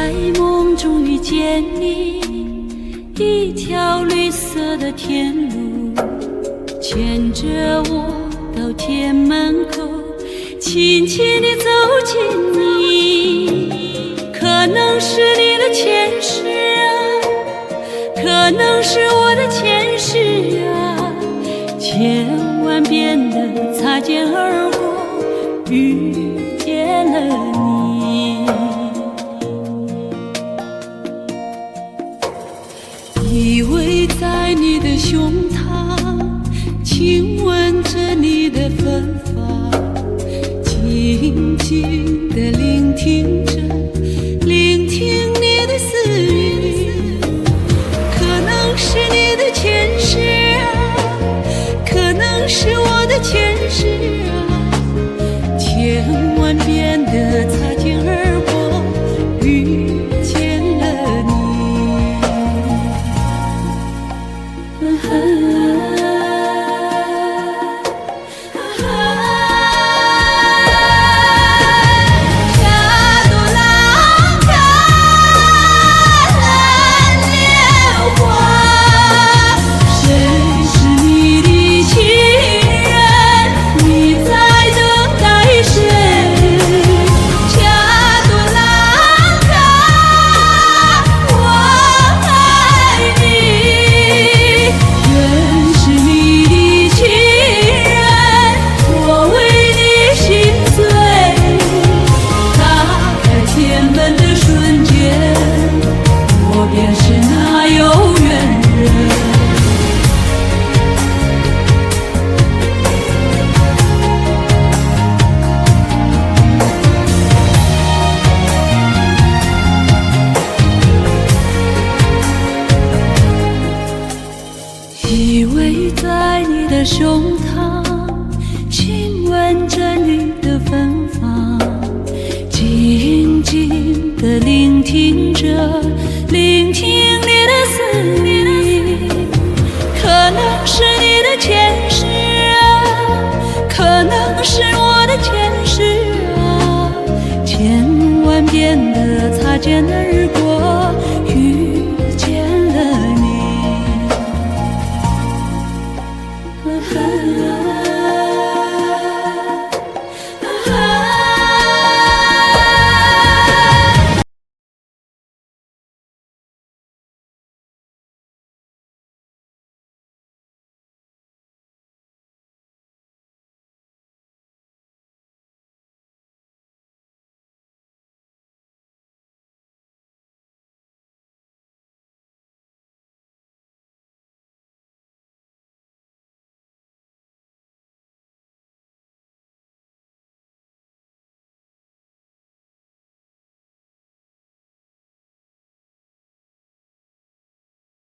在梦中遇见你，一条绿色的天路，牵着我到天门口，轻轻地走近你。可能是你的前世啊，可能是我的前世啊，千万遍的擦肩而过，遇见了你。依偎在你的胸膛，亲吻着你的芬芳，静静地聆听着，聆听你的私语。可能是你的前世啊，可能是我的前世啊，千万遍的擦肩而过，遇见了你。依偎在你的胸膛，亲吻着你的芬芳，静静地聆听着，聆听你的思念。可能是你的前世啊，可能是我的前世啊，千万遍的擦肩而